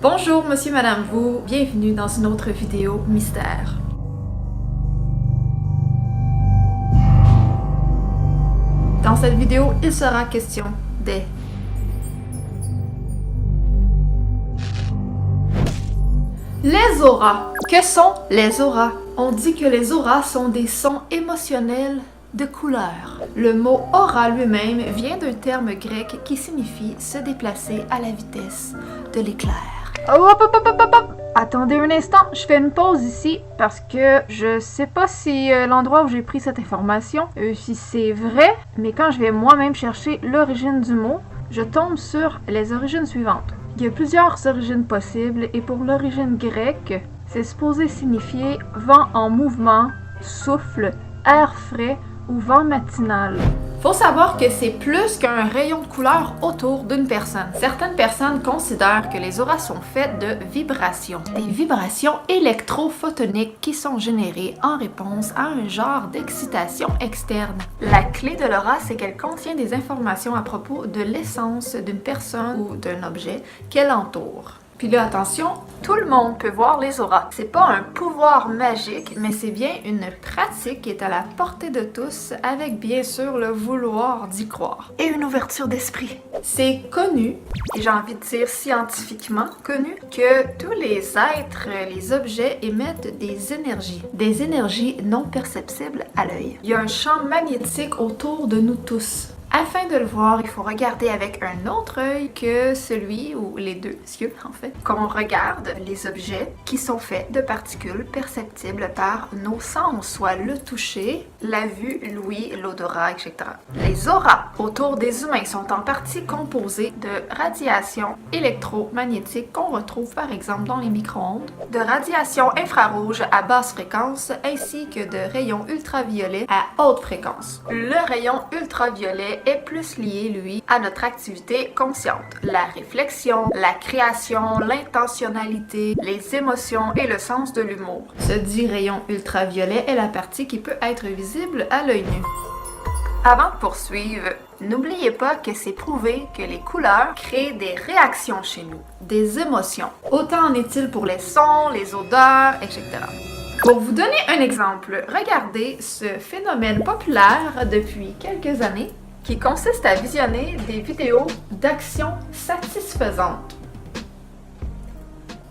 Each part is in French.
Bonjour monsieur, madame, vous, bienvenue dans une autre vidéo mystère. Dans cette vidéo, il sera question des... Les auras. Que sont les auras? On dit que les auras sont des sons émotionnels de couleur. Le mot aura lui-même vient d'un terme grec qui signifie se déplacer à la vitesse de l'éclair. Attendez un instant, je fais une pause ici parce que je sais pas si l'endroit où j'ai pris cette information, si c'est vrai, mais quand je vais moi-même chercher l'origine du mot, je tombe sur les origines suivantes. Il y a plusieurs origines possibles et pour l'origine grecque, c'est supposé signifier vent en mouvement, souffle, air frais ou vent matinal. Faut savoir que c'est plus qu'un rayon de couleur autour d'une personne. Certaines personnes considèrent que les auras sont faites de vibrations. Des vibrations électrophotoniques qui sont générées en réponse à un genre d'excitation externe. La clé de l'aura, c'est qu'elle contient des informations à propos de l'essence d'une personne ou d'un objet qu'elle entoure. Puis là, attention, tout le monde peut voir les auras. C'est pas un pouvoir magique, mais c'est bien une pratique qui est à la portée de tous, avec bien sûr le vouloir d'y croire. Et une ouverture d'esprit. C'est connu, et j'ai envie de dire scientifiquement connu, que tous les êtres, les objets émettent des énergies non perceptibles à l'œil. Il y a un champ magnétique autour de nous tous. Afin de le voir, il faut regarder avec un autre œil que celui, ou les deux yeux en fait, qu'on regarde les objets qui sont faits de particules perceptibles par nos sens, soit le toucher, la vue, l'ouïe, l'odorat, etc. Les auras autour des humains sont en partie composées de radiation électromagnétique qu'on retrouve par exemple dans les micro-ondes, de radiation infrarouge à basse fréquence ainsi que de rayons ultraviolets à haute fréquence. Le rayon ultraviolet est plus lié, lui, à notre activité consciente. La réflexion, la création, l'intentionnalité, les émotions et le sens de l'humour. Ce dit rayon ultraviolet est la partie qui peut être visible à l'œil nu. Avant de poursuivre, n'oubliez pas que c'est prouvé que les couleurs créent des réactions chez nous, des émotions. Autant en est-il pour les sons, les odeurs, etc. Pour vous donner un exemple, regardez ce phénomène populaire depuis quelques années qui consiste à visionner des vidéos d'actions satisfaisantes.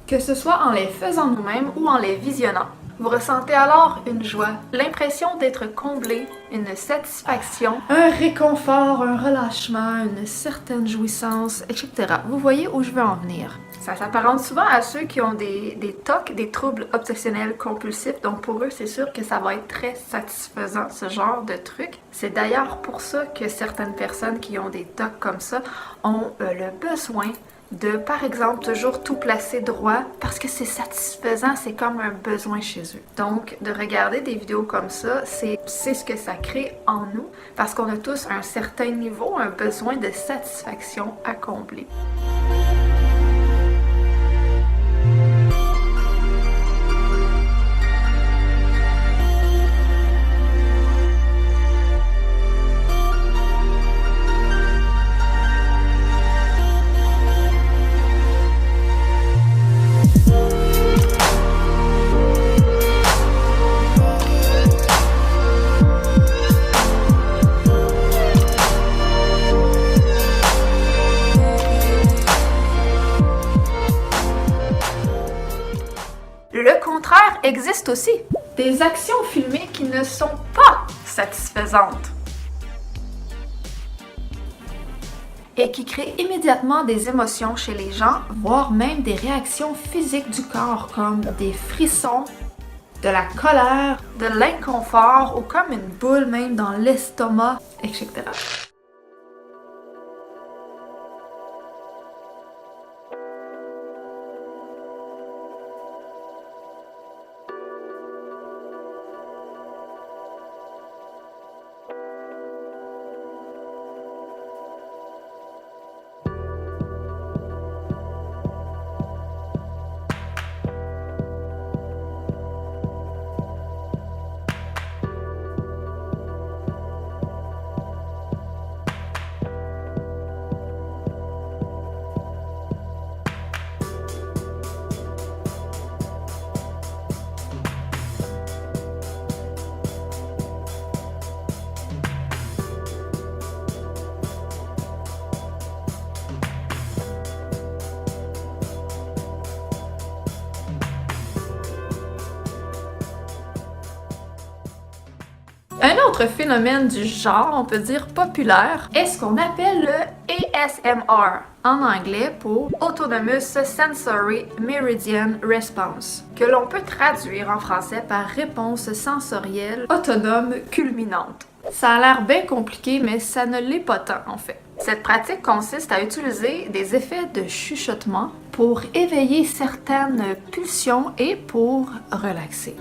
Que ce soit en les faisant nous-mêmes ou en les visionnant. Vous ressentez alors une joie, l'impression d'être comblé, une satisfaction, un réconfort, un relâchement, une certaine jouissance, etc. Vous voyez où je veux en venir. Ça s'apparente souvent à ceux qui ont des TOC, des troubles obsessionnels compulsifs, donc pour eux, c'est sûr que ça va être très satisfaisant, ce genre de truc. C'est d'ailleurs pour ça que certaines personnes qui ont des TOC comme ça ont le besoin de, par exemple, toujours tout placer droit parce que c'est satisfaisant, c'est comme un besoin chez eux. Donc, de regarder des vidéos comme ça, c'est ce que ça crée en nous parce qu'on a tous un certain niveau, un besoin de satisfaction à combler. Le contraire existe aussi. Des actions filmées qui ne sont pas satisfaisantes et qui créent immédiatement des émotions chez les gens, voire même des réactions physiques du corps comme des frissons, de la colère, de l'inconfort ou comme une boule même dans l'estomac, etc. autre phénomène du genre, on peut dire populaire, est ce qu'on appelle le ASMR, en anglais pour Autonomous Sensory Meridian Response, que l'on peut traduire en français par réponse sensorielle autonome culminante. Ça a l'air bien compliqué, mais ça ne l'est pas tant en fait. Cette pratique consiste à utiliser des effets de chuchotement pour éveiller certaines pulsions et pour relaxer.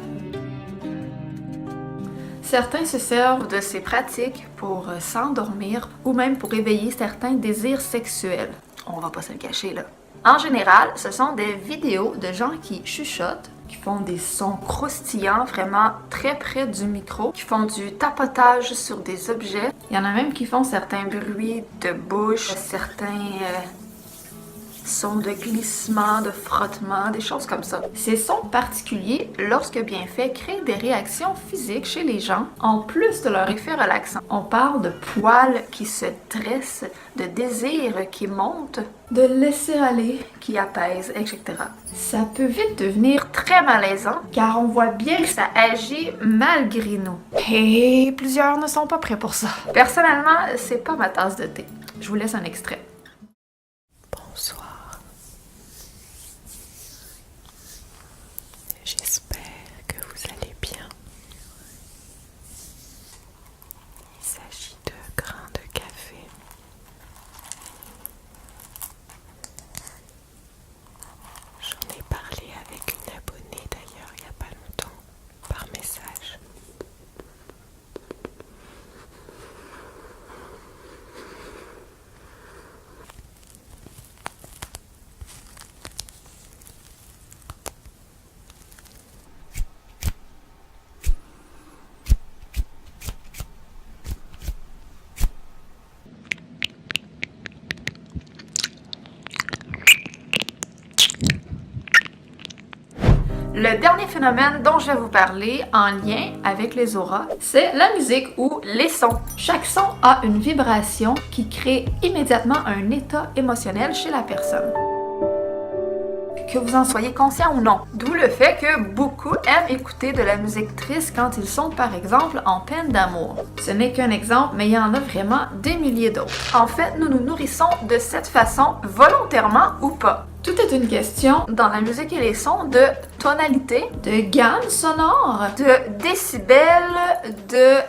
Certains se servent de ces pratiques pour s'endormir ou même pour éveiller certains désirs sexuels. On va pas se le cacher là. En général, ce sont des vidéos de gens qui chuchotent, qui font des sons croustillants vraiment très près du micro, qui font du tapotage sur des objets. Il y en a même qui font certains bruits de bouche, certains sons de glissement, de frottement, des choses comme ça. Ces sons particuliers, lorsque bien faits, créent des réactions physiques chez les gens, en plus de leur effet relaxant. On parle de poils qui se dressent, de désirs qui montent, de laisser aller qui apaise, etc. Ça peut vite devenir très malaisant, car on voit bien que ça agit malgré nous. Et plusieurs ne sont pas prêts pour ça. Personnellement, c'est pas ma tasse de thé. Je vous laisse un extrait. Bonsoir. J'espère que vous allez bien. Il s'agit de grains de café. J'en ai parlé avec une abonnée d'ailleurs il n'y a pas longtemps par message. Le dernier phénomène dont je vais vous parler en lien avec les auras, c'est la musique ou les sons. Chaque son a une vibration qui crée immédiatement un état émotionnel chez la personne. Que vous en soyez conscient ou non. D'où le fait que beaucoup aiment écouter de la musique triste quand ils sont par exemple en peine d'amour. Ce n'est qu'un exemple, mais il y en a vraiment des milliers d'autres. En fait, nous nous nourrissons de cette façon volontairement ou pas. Tout est une question, dans la musique et les sons, de tonalité, de gamme sonore, de décibels, de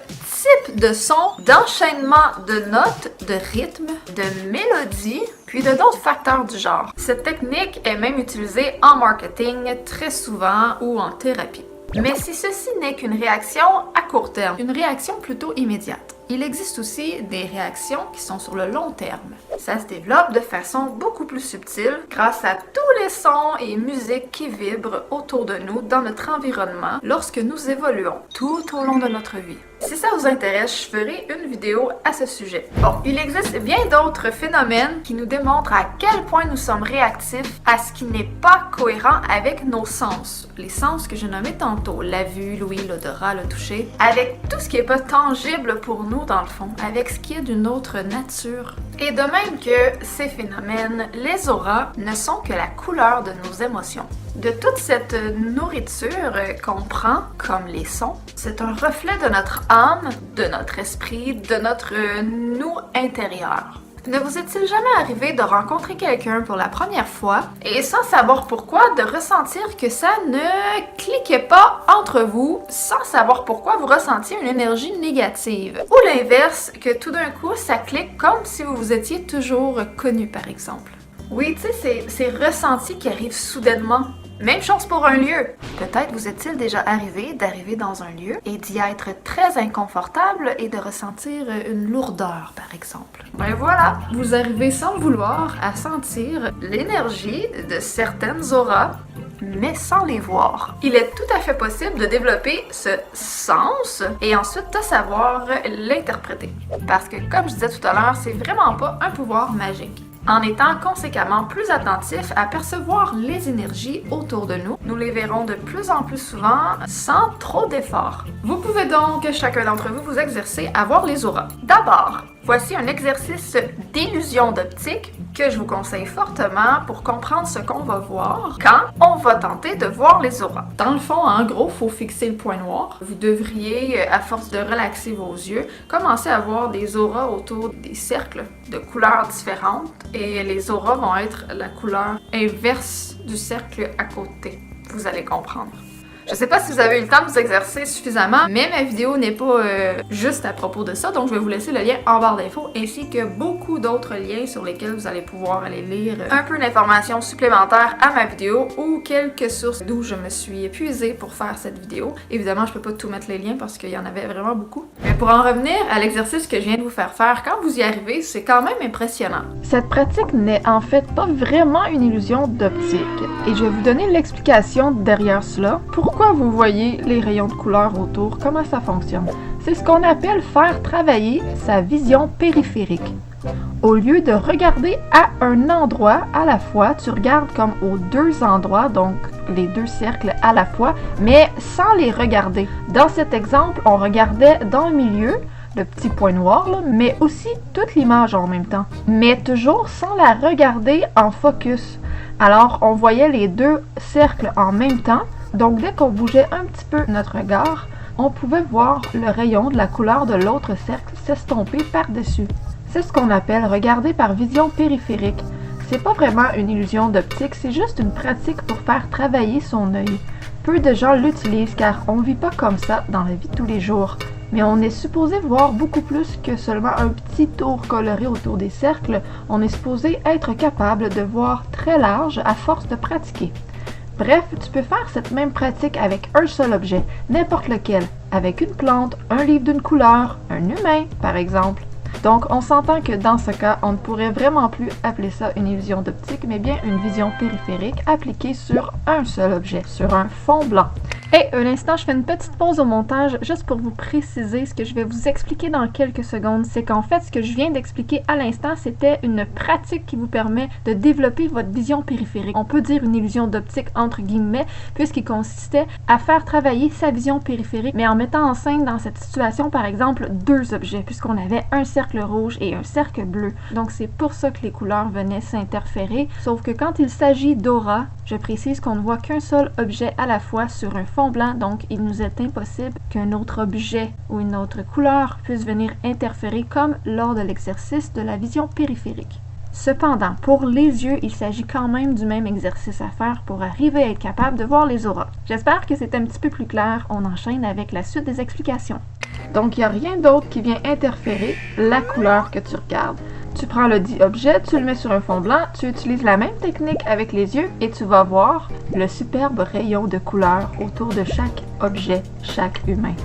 type de son, d'enchaînement de notes, de rythme, de mélodie, puis de d'autres facteurs du genre. Cette technique est même utilisée en marketing très souvent ou en thérapie. Mais si ceci n'est qu'une réaction à court terme, une réaction plutôt immédiate, il existe aussi des réactions qui sont sur le long terme. Ça se développe de façon beaucoup plus subtile grâce à tous les sons et musiques qui vibrent autour de nous dans notre environnement lorsque nous évoluons tout au long de notre vie. Si ça vous intéresse, je ferai une vidéo à ce sujet. Bon, il existe bien d'autres phénomènes qui nous démontrent à quel point nous sommes réactifs à ce qui n'est pas cohérent avec nos sens. Les sens que je nommais tantôt, la vue, l'ouïe, l'odorat, le toucher, avec tout ce qui n'est pas tangible pour nous dans le fond, avec ce qui est d'une autre nature. Et de même que ces phénomènes, les auras, ne sont que la couleur de nos émotions. De toute cette nourriture qu'on prend, comme les sons, c'est un reflet de notre âme, de notre esprit, de notre nous intérieur. Ne vous est-il jamais arrivé de rencontrer quelqu'un pour la première fois et sans savoir pourquoi, de ressentir que ça ne cliquait pas entre vous, sans savoir pourquoi vous ressentiez une énergie négative? Ou l'inverse, que tout d'un coup ça clique comme si vous vous étiez toujours connu par exemple. Oui, tu sais, c'est ressenti qui arrive soudainement. Même chose pour un lieu. Peut-être vous est-il déjà arrivé d'arriver dans un lieu et d'y être très inconfortable et de ressentir une lourdeur, par exemple. Ben voilà, vous arrivez sans le vouloir à sentir l'énergie de certaines auras, mais sans les voir. Il est tout à fait possible de développer ce sens et ensuite de savoir l'interpréter. Parce que, comme je disais tout à l'heure, c'est vraiment pas un pouvoir magique. En étant conséquemment plus attentifs à percevoir les énergies autour de nous, nous les verrons de plus en plus souvent sans trop d'efforts. Vous pouvez donc, chacun d'entre vous, vous exercer à voir les auras. D'abord, Voici un exercice d'illusion d'optique que je vous conseille fortement pour comprendre ce qu'on va voir quand on va tenter de voir les auras. Dans le fond, en gros, il faut fixer le point noir. Vous devriez, à force de relaxer vos yeux, commencer à voir des auras autour des cercles de couleurs différentes et les auras vont être la couleur inverse du cercle à côté. Vous allez comprendre. Je sais pas si vous avez eu le temps de vous exercer suffisamment, mais ma vidéo n'est pas juste à propos de ça, donc je vais vous laisser le lien en barre d'infos ainsi que beaucoup d'autres liens sur lesquels vous allez pouvoir aller lire un peu d'informations supplémentaires à ma vidéo ou quelques sources d'où je me suis épuisée pour faire cette vidéo. Évidemment, je peux pas tout mettre les liens parce qu'il y en avait vraiment beaucoup. Mais pour en revenir à l'exercice que je viens de vous faire faire, quand vous y arrivez, c'est quand même impressionnant. Cette pratique n'est en fait pas vraiment une illusion d'optique et je vais vous donner l'explication derrière cela. Pourquoi vous voyez les rayons de couleur autour, comment ça fonctionne? C'est ce qu'on appelle faire travailler sa vision périphérique. Au lieu de regarder à un endroit à la fois, tu regardes comme aux deux endroits, donc les deux cercles à la fois, mais sans les regarder. Dans cet exemple, on regardait dans le milieu, le petit point noir, là, mais aussi toute l'image en même temps, mais toujours sans la regarder en focus. Alors, on voyait les deux cercles en même temps. Donc, dès qu'on bougeait un petit peu notre regard, on pouvait voir le rayon de la couleur de l'autre cercle s'estomper par-dessus. C'est ce qu'on appelle regarder par vision périphérique. C'est pas vraiment une illusion d'optique, c'est juste une pratique pour faire travailler son œil. Peu de gens l'utilisent car on vit pas comme ça dans la vie de tous les jours. Mais on est supposé voir beaucoup plus que seulement un petit tour coloré autour des cercles. On est supposé être capable de voir très large à force de pratiquer. Bref, tu peux faire cette même pratique avec un seul objet, n'importe lequel, avec une plante, un livre d'une couleur, un humain, par exemple. Donc, on s'entend que dans ce cas, on ne pourrait vraiment plus appeler ça une illusion d'optique, mais bien une vision périphérique appliquée sur un seul objet, sur un fond blanc. Et un instant, je fais une petite pause au montage juste pour vous préciser ce que je vais vous expliquer dans quelques secondes. C'est qu'en fait, ce que je viens d'expliquer à l'instant, c'était une pratique qui vous permet de développer votre vision périphérique. On peut dire une illusion d'optique entre guillemets, puisqu'il consistait à faire travailler sa vision périphérique, mais en mettant en scène dans cette situation, par exemple, deux objets, puisqu'on avait un cercle rouge et un cercle bleu. Donc, c'est pour ça que les couleurs venaient s'interférer. Sauf que quand il s'agit d'aura, je précise qu'on ne voit qu'un seul objet à la fois sur un fond blanc, donc il nous est impossible qu'un autre objet ou une autre couleur puisse venir interférer comme lors de l'exercice de la vision périphérique. Cependant, pour les yeux, il s'agit quand même du même exercice à faire pour arriver à être capable de voir les auras. J'espère que c'est un petit peu plus clair. On enchaîne avec la suite des explications. Donc, il n'y a rien d'autre qui vient interférer la couleur que tu regardes. Tu prends le dit objet, tu le mets sur un fond blanc, tu utilises la même technique avec les yeux et tu vas voir le superbe rayon de couleur autour de chaque objet, chaque humain.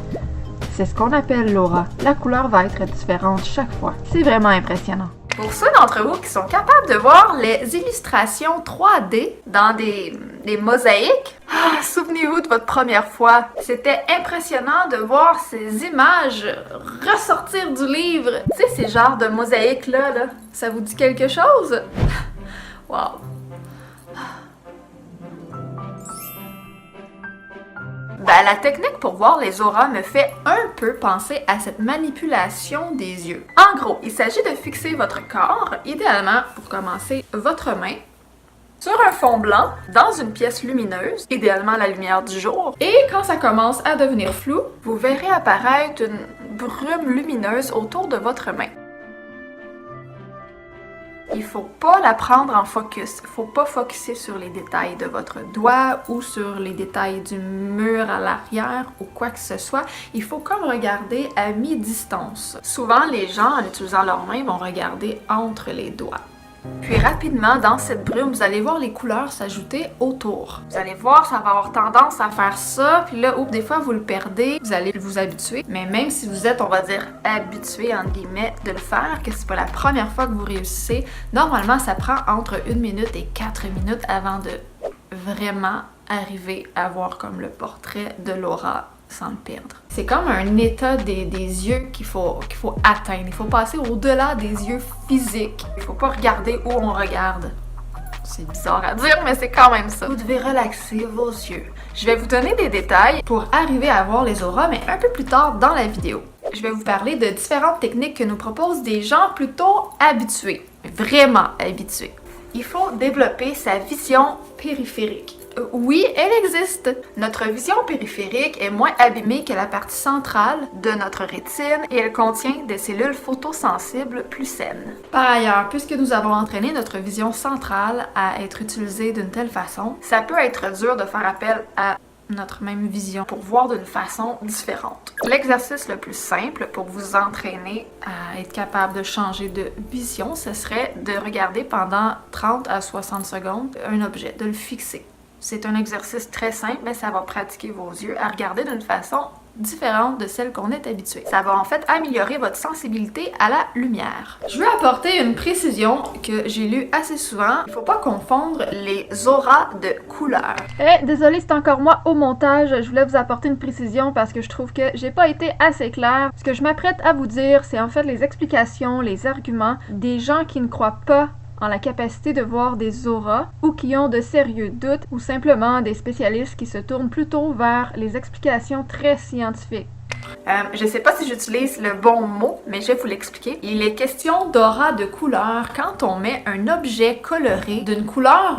C'est ce qu'on appelle l'aura. La couleur va être différente chaque fois. C'est vraiment impressionnant. Pour ceux d'entre vous qui sont capables de voir les illustrations 3D dans des mosaïques, souvenez-vous de votre première fois. C'était impressionnant de voir ces images ressortir du livre. Tu sais, ces genres de mosaïques-là, ça vous dit quelque chose? Wow! Ben, la technique pour voir les auras me fait un peu penser à cette manipulation des yeux. En gros, il s'agit de fixer votre corps, idéalement pour commencer votre main, sur un fond blanc, dans une pièce lumineuse, idéalement la lumière du jour. Et quand ça commence à devenir flou, vous verrez apparaître une brume lumineuse autour de votre main. Il faut pas la prendre en focus. Il faut pas focuser sur les détails de votre doigt ou sur les détails du mur à l'arrière ou quoi que ce soit. Il faut comme regarder à mi-distance. Souvent, les gens, en utilisant leurs mains, vont regarder entre les doigts. Puis rapidement, dans cette brume, vous allez voir les couleurs s'ajouter autour. Vous allez voir, ça va avoir tendance à faire ça, puis là, des fois, vous le perdez, vous allez vous habituer. Mais même si vous êtes, on va dire, habitué, entre guillemets, de le faire, que c'est pas la première fois que vous réussissez, normalement, ça prend entre 1 minute et 4 minutes avant de vraiment arriver à voir comme le portrait de l'aura sans le perdre. C'est comme un état des yeux qu'il faut atteindre. Il faut passer au-delà des yeux physiques. Il faut pas regarder où on regarde. C'est bizarre à dire, mais c'est quand même ça. Vous devez relaxer vos yeux. Je vais vous donner des détails pour arriver à voir les auras, mais un peu plus tard dans la vidéo. Je vais vous parler de différentes techniques que nous proposent des gens plutôt habitués, vraiment habitués. Il faut développer sa vision périphérique. Oui, elle existe. Notre vision périphérique est moins abîmée que la partie centrale de notre rétine et elle contient des cellules photosensibles plus saines. Par ailleurs, puisque nous avons entraîné notre vision centrale à être utilisée d'une telle façon, ça peut être dur de faire appel à notre même vision pour voir d'une façon différente. L'exercice le plus simple pour vous entraîner à être capable de changer de vision, ce serait de regarder pendant 30 à 60 secondes un objet, de le fixer. C'est un exercice très simple, mais ça va pratiquer vos yeux à regarder d'une façon différente de celle qu'on est habitué. Ça va en fait améliorer votre sensibilité à la lumière. Je veux apporter une précision que j'ai lue assez souvent. Il ne faut pas confondre les auras de couleurs. Désolée, c'est encore moi au montage. Je voulais vous apporter une précision parce que je trouve que j'ai pas été assez claire. Ce que je m'apprête à vous dire, c'est en fait les explications, les arguments des gens qui ne croient pas en la capacité de voir des auras ou qui ont de sérieux doutes ou simplement des spécialistes qui se tournent plutôt vers les explications très scientifiques. Je sais pas si j'utilise le bon mot, mais je vais vous l'expliquer. Il est question d'aura de couleur quand on met un objet coloré d'une couleur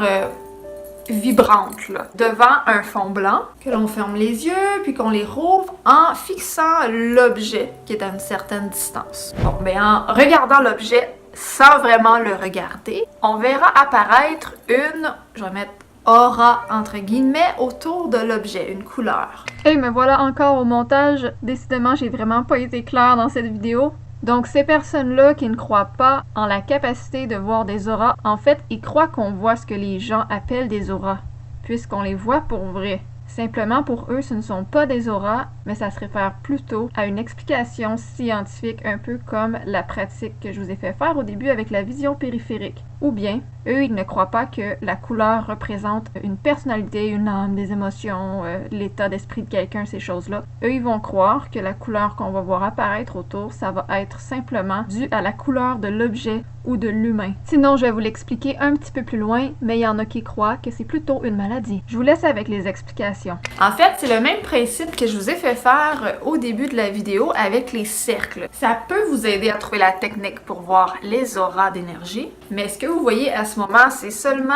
vibrante là, devant un fond blanc, que l'on ferme les yeux puis qu'on les rouvre en fixant l'objet qui est à une certaine distance. Bon, ben en regardant l'objet sans vraiment le regarder, on verra apparaître une, je vais mettre aura entre guillemets autour de l'objet, une couleur. Et me voilà encore au montage. Décidément, j'ai vraiment pas été claire dans cette vidéo. Donc ces personnes-là qui ne croient pas en la capacité de voir des auras, en fait, ils croient qu'on voit ce que les gens appellent des auras, puisqu'on les voit pour vrai. Simplement, pour eux, ce ne sont pas des auras, mais ça se réfère plutôt à une explication scientifique, un peu comme la pratique que je vous ai fait faire au début avec la vision périphérique. Ou bien, eux, ils ne croient pas que la couleur représente une personnalité, une âme, des émotions, l'état d'esprit de quelqu'un, ces choses-là. Eux, ils vont croire que la couleur qu'on va voir apparaître autour, ça va être simplement dû à la couleur de l'objet ou de l'humain. Sinon, je vais vous l'expliquer un petit peu plus loin, mais il y en a qui croient que c'est plutôt une maladie. Je vous laisse avec les explications. En fait, c'est le même principe que je vous ai fait faire au début de la vidéo avec les cercles. Ça peut vous aider à trouver la technique pour voir les auras d'énergie, mais ce que vous voyez à ce moment, c'est seulement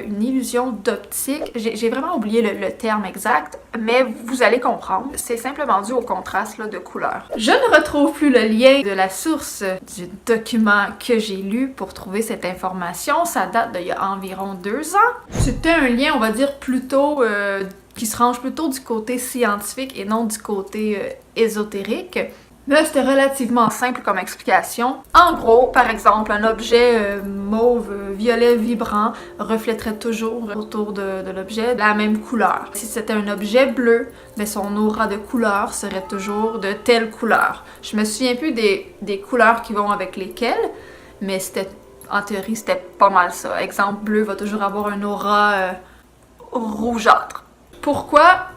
une illusion d'optique. J'ai vraiment oublié le terme exact, mais vous allez comprendre. C'est simplement dû au contraste là, de couleurs. Je ne retrouve plus le lien de la source du document que j'ai lu pour trouver cette information. Ça date d'il y a environ 2 ans. C'était un lien, on va dire, plutôt qui se range plutôt du côté scientifique et non du côté ésotérique. Mais c'était relativement simple comme explication. En gros, par exemple, un objet mauve, violet vibrant reflèterait toujours autour de l'objet la même couleur. Si c'était un objet bleu, mais son aura de couleur serait toujours de telle couleur. Je me souviens plus des couleurs qui vont avec lesquelles, mais c'était en théorie, c'était pas mal ça. Exemple, bleu va toujours avoir un aura rougeâtre. Pourquoi?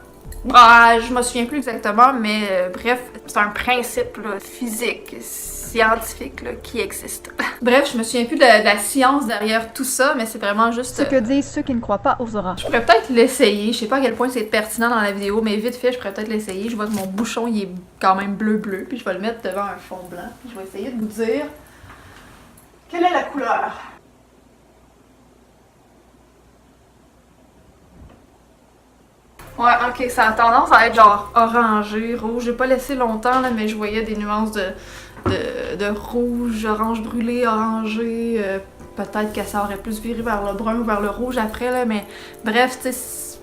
Je me souviens plus exactement, mais bref, c'est un principe là, physique, scientifique là, qui existe. Bref, je me souviens plus de la science derrière tout ça, mais c'est vraiment juste... Ce que disent ceux qui ne croient pas aux auras. Je pourrais peut-être l'essayer, je sais pas à quel point c'est pertinent dans la vidéo, mais vite fait, je pourrais peut-être l'essayer. Je vois que mon bouchon, il est quand même bleu-bleu, puis je vais le mettre devant un fond blanc. Puis je vais essayer de vous dire... Quelle est la couleur? Ouais, ok, ça a tendance à être genre orangé, rouge. J'ai pas laissé longtemps, là, mais je voyais des nuances de rouge, orange brûlé, orangé. Peut-être que ça aurait plus viré vers le brun ou vers le rouge après, là, mais bref, tu sais,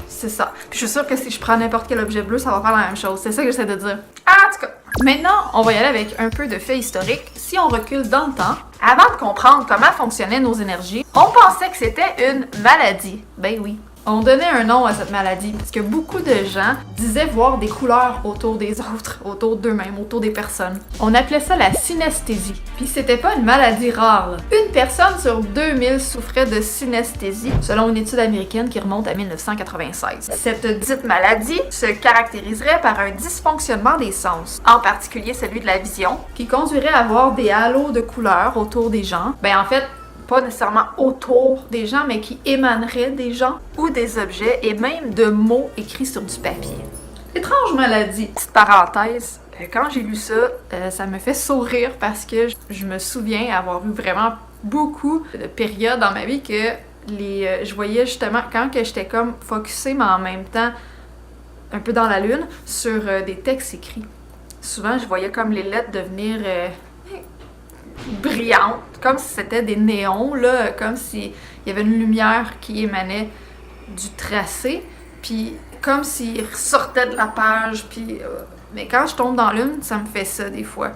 c'est ça. Puis je suis sûre que si je prends n'importe quel objet bleu, ça va faire la même chose. C'est ça que j'essaie de dire. En tout cas, maintenant, on va y aller avec un peu de fait historique. Si on recule dans le temps, avant de comprendre comment fonctionnaient nos énergies, on pensait que c'était une maladie. Ben oui. On donnait un nom à cette maladie parce que beaucoup de gens disaient voir des couleurs autour des autres, autour d'eux-mêmes, autour des personnes. On appelait ça la synesthésie. Puis c'était pas une maladie rare, là. Une personne sur 2000 souffrait de synesthésie, selon une étude américaine qui remonte à 1996. Cette dite maladie se caractériserait par un dysfonctionnement des sens, en particulier celui de la vision, qui conduirait à voir des halos de couleurs autour des gens. Ben en fait, pas nécessairement autour des gens, mais qui émaneraient des gens ou des objets et même de mots écrits sur du papier. Étrange maladie. Petite parenthèse, quand j'ai lu ça, ça me fait sourire parce que je me souviens avoir eu vraiment beaucoup de périodes dans ma vie que je voyais justement quand que j'étais comme focusée, mais en même temps un peu dans la lune, sur des textes écrits. Souvent, je voyais comme les lettres devenir brillantes, comme si c'était des néons, là, comme s'il y avait une lumière qui émanait du tracé, puis comme s'il ressortait de la page, puis... mais quand je tombe dans l'une, ça me fait ça des fois.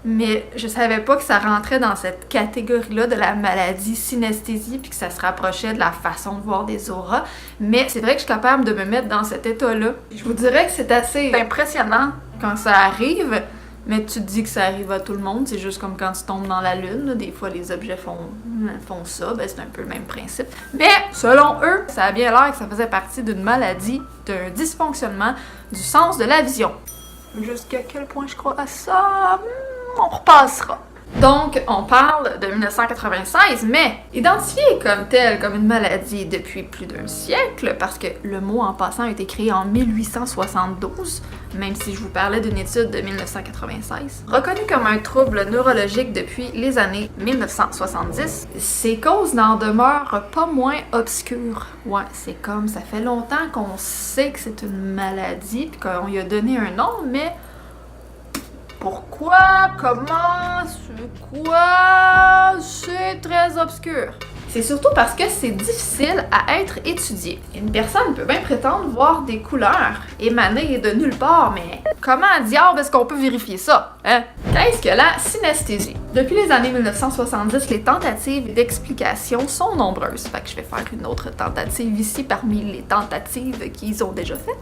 Mais je savais pas que ça rentrait dans cette catégorie-là de la maladie synesthésie, puis que ça se rapprochait de la façon de voir des auras. Mais c'est vrai que je suis capable de me mettre dans cet état-là. Je vous dirais que c'est assez impressionnant quand ça arrive, mais tu te dis que ça arrive à tout le monde. C'est juste comme quand tu tombes dans la lune, là, des fois les objets font ça, ben c'est un peu le même principe. Mais selon eux, ça a bien l'air que ça faisait partie d'une maladie, d'un dysfonctionnement du sens de la vision. Jusqu'à quel point je crois à ça? On repassera. Donc, on parle de 1996, mais identifiée comme telle, comme une maladie depuis plus d'un siècle, parce que le mot en passant a été créé en 1872, même si je vous parlais d'une étude de 1996. Reconnu comme un trouble neurologique depuis les années 1970, ses causes n'en demeurent pas moins obscures. Ouais, c'est comme ça fait longtemps qu'on sait que c'est une maladie, puis qu'on lui a donné un nom, mais... pourquoi? Comment? C'est quoi? C'est très obscur. C'est surtout parce que c'est difficile à être étudié. Une personne peut bien prétendre voir des couleurs émaner de nulle part, mais comment diable est-ce qu'on peut vérifier ça? Hein? Qu'est-ce que la synesthésie? Depuis les années 1970, les tentatives d'explication sont nombreuses. Fait que je vais faire une autre tentative ici parmi les tentatives qu'ils ont déjà faites.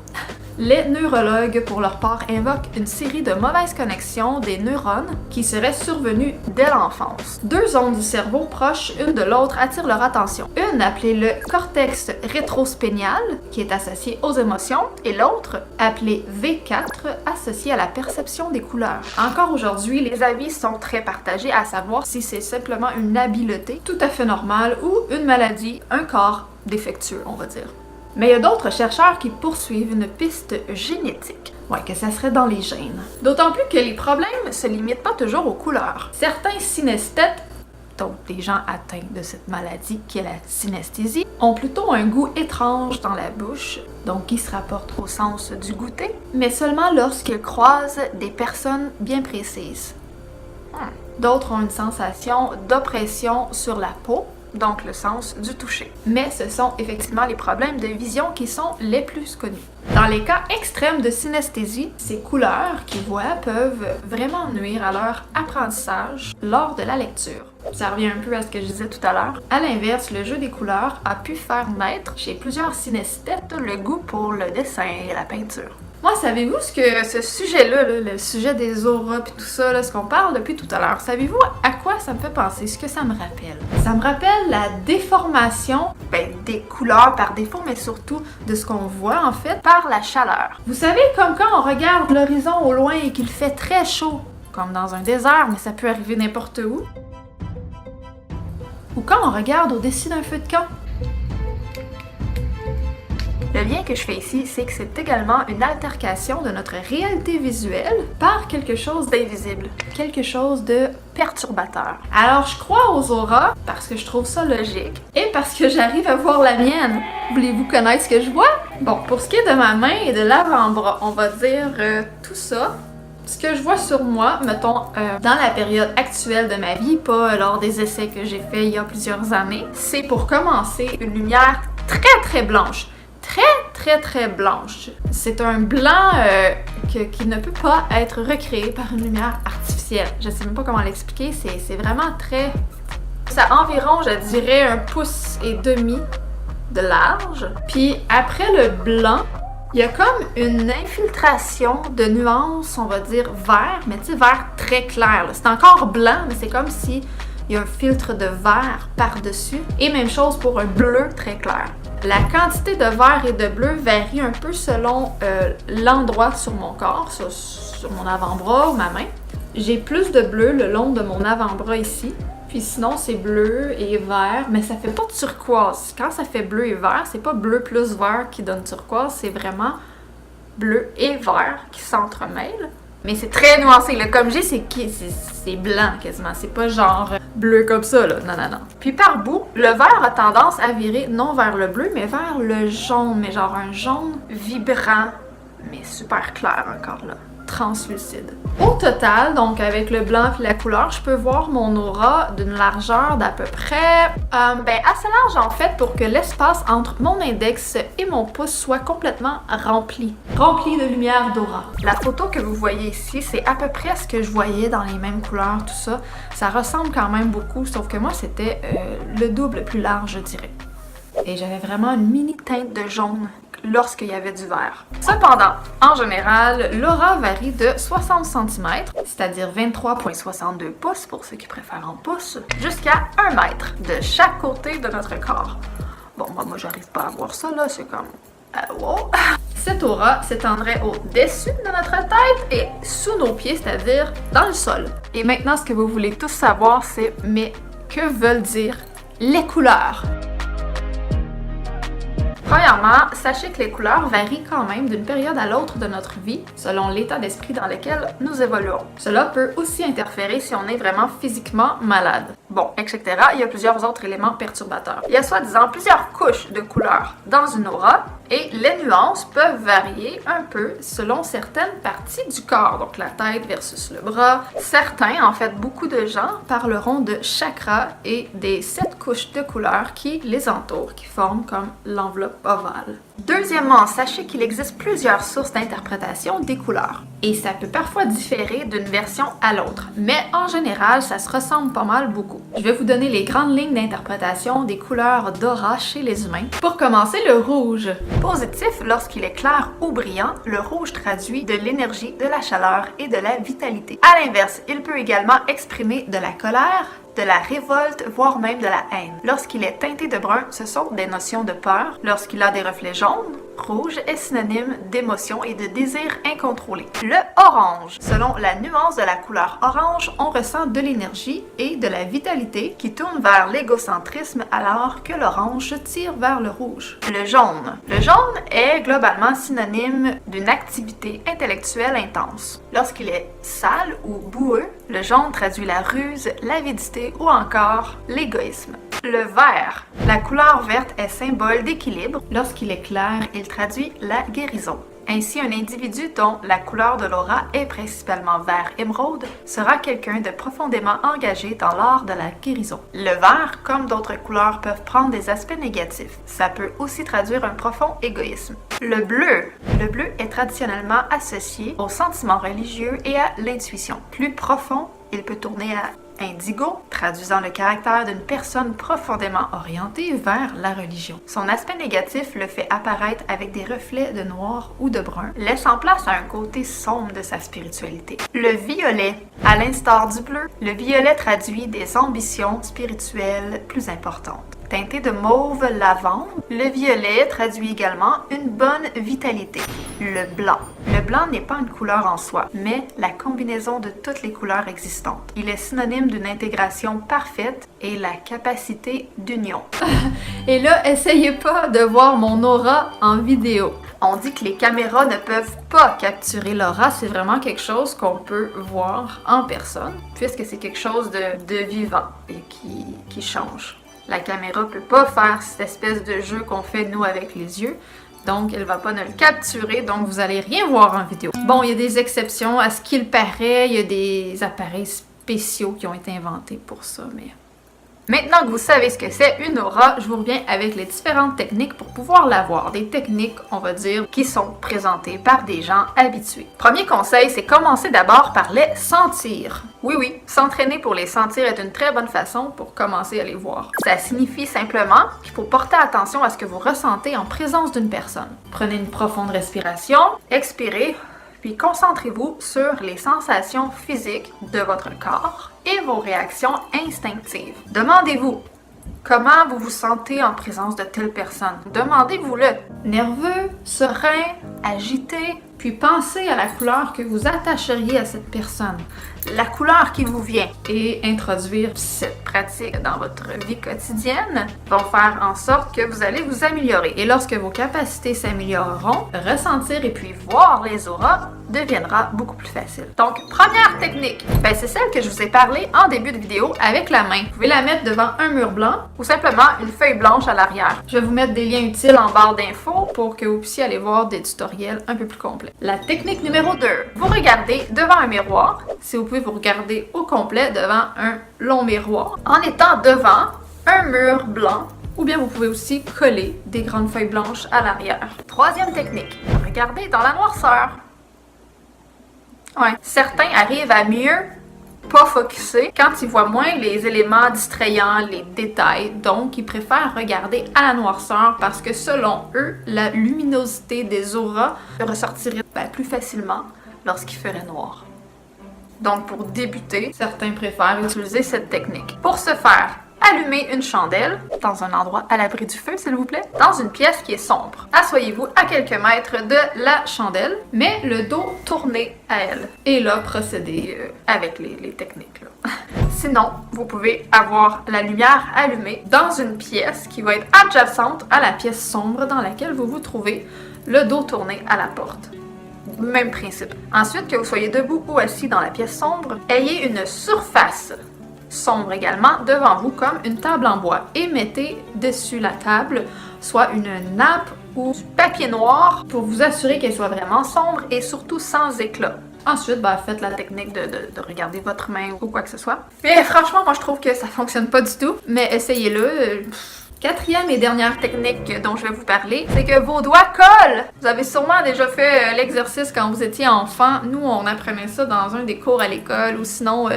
Les neurologues, pour leur part, invoquent une série de mauvaises connexions des neurones qui seraient survenues dès l'enfance. Deux zones du cerveau proches une de l'autre attirent leur attention. Une, appelée le cortex rétrospénial, qui est associé aux émotions, et l'autre, appelée V4, associée à la perception des couleurs. Encore aujourd'hui, les avis sont très partagés à savoir si c'est simplement une habileté tout à fait normale ou une maladie, un corps défectueux, on va dire. Mais il y a d'autres chercheurs qui poursuivent une piste génétique. Ouais, que ça serait dans les gènes. D'autant plus que les problèmes se limitent pas toujours aux couleurs. Certains synesthètes, donc des gens atteints de cette maladie qui est la synesthésie, ont plutôt un goût étrange dans la bouche, donc qui se rapporte au sens du goûter, mais seulement lorsqu'ils croisent des personnes bien précises. D'autres ont une sensation d'oppression sur la peau, donc le sens du toucher. Mais ce sont effectivement les problèmes de vision qui sont les plus connus. Dans les cas extrêmes de synesthésie, ces couleurs qu'ils voient peuvent vraiment nuire à leur apprentissage lors de la lecture. Ça revient un peu à ce que je disais tout à l'heure. À l'inverse, le jeu des couleurs a pu faire naître chez plusieurs synesthètes le goût pour le dessin et la peinture. Moi, savez-vous ce sujet-là, le sujet des auras et tout ça, là, ce qu'on parle depuis tout à l'heure, savez-vous à quoi ça me fait penser, ce que ça me rappelle? Ça me rappelle la déformation des couleurs par défaut, mais surtout de ce qu'on voit en fait par la chaleur. Vous savez, comme quand on regarde l'horizon au loin et qu'il fait très chaud, comme dans un désert, mais ça peut arriver n'importe où. Ou quand on regarde au-dessus d'un feu de camp. Le lien que je fais ici, c'est que c'est également une altercation de notre réalité visuelle par quelque chose d'invisible, quelque chose de perturbateur. Alors je crois aux auras parce que je trouve ça logique et parce que j'arrive à voir la mienne. Voulez-vous connaître ce que je vois? Bon, pour ce qui est de ma main et de l'avant-bras, on va dire tout ça. Ce que je vois sur moi, mettons, dans la période actuelle de ma vie, pas lors des essais que j'ai faits il y a plusieurs années, c'est pour commencer une lumière très très blanche. Très blanche. C'est un blanc qui ne peut pas être recréé par une lumière artificielle. Je sais même pas comment l'expliquer, c'est vraiment très... Ça a environ, je dirais, 1,5 pouce de large. Puis après le blanc, il y a comme une infiltration de nuances, on va dire vert, mais tu sais, vert très clair. C'est encore blanc, mais c'est comme si il y a un filtre de vert par-dessus. Et même chose pour un bleu très clair. La quantité de vert et de bleu varie un peu selon l'endroit sur mon corps, sur mon avant-bras ou ma main. J'ai plus de bleu le long de mon avant-bras ici, Puis sinon, c'est bleu et vert, mais ça fait pas turquoise. Quand ça fait bleu et vert, c'est pas bleu plus vert qui donne turquoise, c'est vraiment bleu et vert qui s'entremêlent. Mais c'est très nuancé. Le comme j'ai, c'est blanc quasiment. C'est pas genre bleu comme ça, là. Non, non, non. Puis par bout, le vert a tendance à virer non vers le bleu, mais vers le jaune. Mais genre un jaune vibrant, mais super clair encore là. Translucide. Au total, donc avec le blanc et la couleur, je peux voir mon aura d'une largeur d'à peu près assez large en fait pour que l'espace entre mon index et mon pouce soit complètement rempli. Rempli de lumière d'aura. La photo que vous voyez ici, c'est à peu près ce que je voyais dans les mêmes couleurs, tout ça. Ça ressemble quand même beaucoup, sauf que moi c'était le double plus large, je dirais. Et j'avais vraiment une mini teinte de jaune lorsqu'il y avait du vert. Cependant, en général, l'aura varie de 60 cm, c'est-à-dire 23,62 pouces pour ceux qui préfèrent en pouces, jusqu'à 1 mètre de chaque côté de notre corps. Bon, moi j'arrive pas à voir ça là, c'est comme... wow! Cette aura s'étendrait au-dessus de notre tête et sous nos pieds, c'est-à-dire dans le sol. Et maintenant, ce que vous voulez tous savoir, c'est mais que veulent dire les couleurs? Premièrement, sachez que les couleurs varient quand même d'une période à l'autre de notre vie, selon l'état d'esprit dans lequel nous évoluons. Cela peut aussi interférer si on est vraiment physiquement malade. Bon, etc. Il y a plusieurs autres éléments perturbateurs. Il y a soi-disant plusieurs couches de couleurs dans une aura, et les nuances peuvent varier un peu selon certaines parties du corps, donc la tête versus le bras. Certains, en fait beaucoup de gens, parleront de chakras et des 7 couches de couleurs qui les entourent, qui forment comme l'enveloppe ovale. Deuxièmement, sachez qu'il existe plusieurs sources d'interprétation des couleurs, et ça peut parfois différer d'une version à l'autre, mais en général, ça se ressemble pas mal beaucoup. Je vais vous donner les grandes lignes d'interprétation des couleurs d'aura chez les humains. Pour commencer, le rouge. Positif, lorsqu'il est clair ou brillant, le rouge traduit de l'énergie, de la chaleur et de la vitalité. À l'inverse, il peut également exprimer de la colère, de la révolte, voire même de la haine. Lorsqu'il est teinté de brun, ce sont des notions de peur. Lorsqu'il a des reflets jaunes, rouge est synonyme d'émotion et de désir incontrôlé. Le orange. Selon la nuance de la couleur orange, on ressent de l'énergie et de la vitalité qui tournent vers l'égocentrisme alors que l'orange tire vers le rouge. Le jaune. Le jaune est globalement synonyme d'une activité intellectuelle intense. Lorsqu'il est sale ou boueux, le jaune traduit la ruse, l'avidité ou encore l'égoïsme. Le vert. La couleur verte est symbole d'équilibre. Lorsqu'il est clair, il traduit la guérison. Ainsi, un individu dont la couleur de l'aura est principalement vert émeraude sera quelqu'un de profondément engagé dans l'art de la guérison. Le vert, comme d'autres couleurs, peuvent prendre des aspects négatifs. Ça peut aussi traduire un profond égoïsme. Le bleu. Le bleu est traditionnellement associé aux sentiments religieux et à l'intuition. Plus profond, il peut tourner à indigo, traduisant le caractère d'une personne profondément orientée vers la religion. Son aspect négatif le fait apparaître avec des reflets de noir ou de brun, laissant place à un côté sombre de sa spiritualité. Le violet. À l'instar du bleu, le violet traduit des ambitions spirituelles plus importantes. Teinté de mauve lavande, le violet traduit également une bonne vitalité. Le blanc. Le blanc n'est pas une couleur en soi, mais la combinaison de toutes les couleurs existantes. Il est synonyme d'une intégration parfaite et la capacité d'union. Et là, essayez pas de voir mon aura en vidéo. On dit que les caméras ne peuvent pas capturer l'aura, c'est vraiment quelque chose qu'on peut voir en personne, puisque c'est quelque chose de vivant et qui change. La caméra peut pas faire cette espèce de jeu qu'on fait nous avec les yeux, donc elle va pas nous le capturer, donc vous allez rien voir en vidéo. Bon, il y a des exceptions à ce qu'il paraît, il y a des appareils spéciaux qui ont été inventés pour ça, mais... Maintenant que vous savez ce que c'est une aura, je vous reviens avec les différentes techniques pour pouvoir la voir. Des techniques, on va dire, qui sont présentées par des gens habitués. Premier conseil, c'est commencer d'abord par les sentir. Oui, s'entraîner pour les sentir est une très bonne façon pour commencer à les voir. Ça signifie simplement qu'il faut porter attention à ce que vous ressentez en présence d'une personne. Prenez une profonde respiration, expirez, puis concentrez-vous sur les sensations physiques de votre corps et vos réactions instinctives. Demandez-vous comment vous vous sentez en présence de telle personne. Demandez-vous-le. Nerveux, serein, agité, puis pensez à la couleur que vous attacheriez à cette personne, la couleur qui vous vient, et introduire cette pratique dans votre vie quotidienne vont faire en sorte que vous allez vous améliorer. Et lorsque vos capacités s'amélioreront, ressentir et puis voir les auras deviendra beaucoup plus facile. Donc, première technique, c'est celle que je vous ai parlé en début de vidéo avec la main. Vous pouvez la mettre devant un mur blanc ou simplement une feuille blanche à l'arrière. Je vais vous mettre des liens utiles en barre d'infos pour que vous puissiez aller voir des tutoriels un peu plus complets. La technique numéro 2, vous regardez devant un miroir. Si vous pouvez vous regarder au complet devant un long miroir en étant devant un mur blanc. Ou bien vous pouvez aussi coller des grandes feuilles blanches à l'arrière. Troisième technique, regardez dans la noirceur. Ouais. Certains arrivent à mieux pas focusser quand ils voient moins les éléments distrayants, les détails. Donc, ils préfèrent regarder à la noirceur parce que selon eux, la luminosité des auras ressortirait plus facilement lorsqu'il ferait noir. Donc, pour débuter, certains préfèrent utiliser cette technique. Pour ce faire, allumez une chandelle dans un endroit à l'abri du feu, s'il vous plaît, dans une pièce qui est sombre. Asseyez-vous à quelques mètres de la chandelle, mais le dos tourné à elle. Et là, procédez avec les techniques. Là. Sinon, vous pouvez avoir la lumière allumée dans une pièce qui va être adjacente à la pièce sombre dans laquelle vous vous trouvez, le dos tourné à la porte. Même principe. Ensuite, que vous soyez debout ou assis dans la pièce sombre, ayez une surface sombre également devant vous comme une table en bois et mettez dessus la table soit une nappe ou du papier noir pour vous assurer qu'elle soit vraiment sombre et surtout sans éclat. Ensuite, faites la technique de regarder votre main ou quoi que ce soit. Mais franchement, moi je trouve que ça fonctionne pas du tout, mais essayez-le. Quatrième et dernière technique dont je vais vous parler, c'est que vos doigts collent! Vous avez sûrement déjà fait l'exercice quand vous étiez enfant. Nous, on apprenait ça dans un des cours à l'école ou sinon...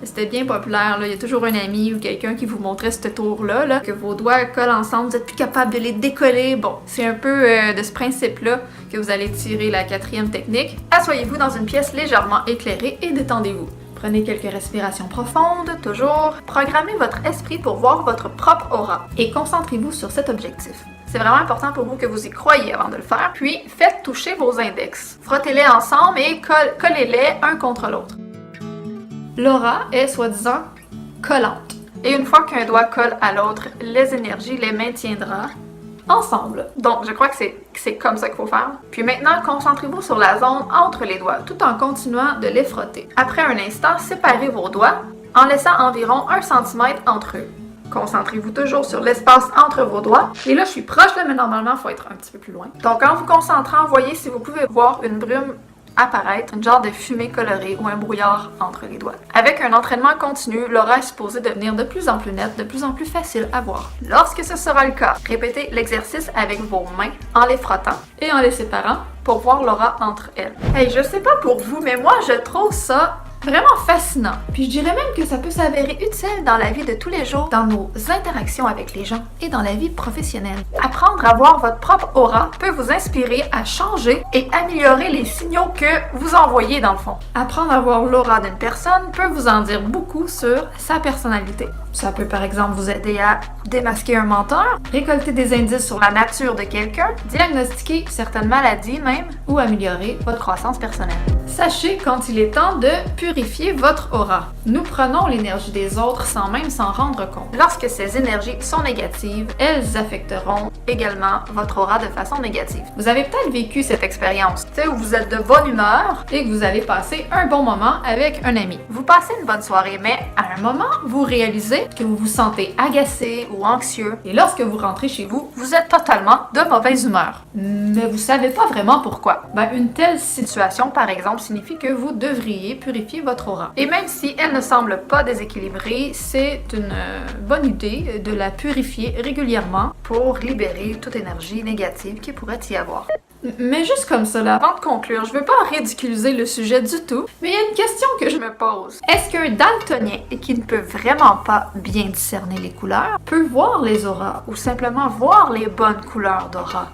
C'était bien populaire, là. Il y a toujours un ami ou quelqu'un qui vous montrait ce tour-là, là, que vos doigts collent ensemble, vous êtes plus capable de les décoller. Bon, c'est un peu de ce principe-là que vous allez tirer la quatrième technique. Asseyez-vous dans une pièce légèrement éclairée et détendez-vous. Prenez quelques respirations profondes, toujours. Programmez votre esprit pour voir votre propre aura et concentrez-vous sur cet objectif. C'est vraiment important pour vous que vous y croyiez avant de le faire. Puis, faites toucher vos index. Frottez-les ensemble et collez-les un contre l'autre. L'aura est soi-disant collante. Et une fois qu'un doigt colle à l'autre, les énergies les maintiendra ensemble. Donc, je crois que c'est comme ça qu'il faut faire. Puis maintenant, concentrez-vous sur la zone entre les doigts, tout en continuant de les frotter. Après un instant, séparez vos doigts en laissant environ 1 cm entre eux. Concentrez-vous toujours sur l'espace entre vos doigts. Et là, je suis proche, là, mais normalement, il faut être un petit peu plus loin. Donc, en vous concentrant, voyez si vous pouvez voir une brume apparaître, une genre de fumée colorée ou un brouillard entre les doigts. Avec un entraînement continu, l'aura est supposée devenir de plus en plus nette, de plus en plus facile à voir. Lorsque ce sera le cas, répétez l'exercice avec vos mains en les frottant et en les séparant pour voir l'aura entre elles. Hey, je sais pas pour vous, mais moi je trouve ça vraiment fascinant. Puis je dirais même que ça peut s'avérer utile dans la vie de tous les jours, dans nos interactions avec les gens et dans la vie professionnelle. Apprendre à voir votre propre aura peut vous inspirer à changer et améliorer les signaux que vous envoyez dans le fond. Apprendre à voir l'aura d'une personne peut vous en dire beaucoup sur sa personnalité. Ça peut par exemple vous aider à démasquer un menteur, récolter des indices sur la nature de quelqu'un, diagnostiquer certaines maladies même, ou améliorer votre croissance personnelle. Sachez quand il est temps de purifier votre aura. Nous prenons l'énergie des autres sans même s'en rendre compte. Lorsque ces énergies sont négatives, elles affecteront également votre aura de façon négative. Vous avez peut-être vécu cette expérience, où vous êtes de bonne humeur et que vous allez passer un bon moment avec un ami. Vous passez une bonne soirée, mais à un moment, vous réalisez que vous vous sentez agacé ou anxieux. Et lorsque vous rentrez chez vous, vous êtes totalement de mauvaise humeur. Mais vous savez pas vraiment pourquoi. Une telle situation, par exemple, signifie que vous devriez purifier votre aura. Et même si elle ne semble pas déséquilibrée, c'est une bonne idée de la purifier régulièrement pour libérer toute énergie négative qui pourrait y avoir. Mais juste comme ça, là, avant de conclure, je veux pas ridiculiser le sujet du tout, mais il y a une question que je me pose. Est-ce qu'un daltonien, qui ne peut vraiment pas bien discerner les couleurs, peut voir les auras ou simplement voir les bonnes couleurs d'aura?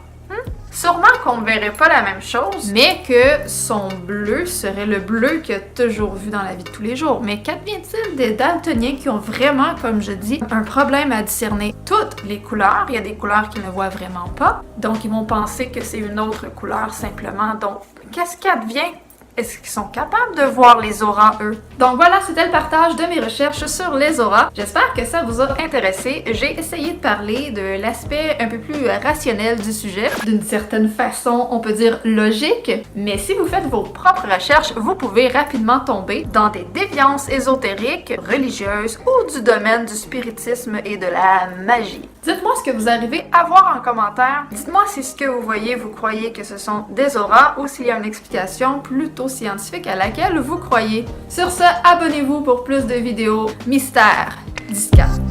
Sûrement qu'on ne verrait pas la même chose, mais que son bleu serait le bleu qu'il a toujours vu dans la vie de tous les jours. Mais qu'advient-il des daltoniens qui ont vraiment, comme je dis, un problème à discerner toutes les couleurs? Il y a des couleurs qu'ils ne voient vraiment pas, donc ils vont penser que c'est une autre couleur simplement, donc Qu'est-ce qu'advient? Est-ce qu'ils sont capables de voir les auras, eux? Donc voilà, c'était le partage de mes recherches sur les auras. J'espère que ça vous a intéressé. J'ai essayé de parler de l'aspect un peu plus rationnel du sujet, d'une certaine façon, on peut dire logique, mais si vous faites vos propres recherches, vous pouvez rapidement tomber dans des déviances ésotériques, religieuses ou du domaine du spiritisme et de la magie. Dites-moi ce que vous arrivez à voir en commentaire. Dites-moi si ce que vous voyez, vous croyez que ce sont des auras ou s'il y a une explication plutôt scientifique à laquelle vous croyez. Sur ce, abonnez-vous pour plus de vidéos mystères discrètes.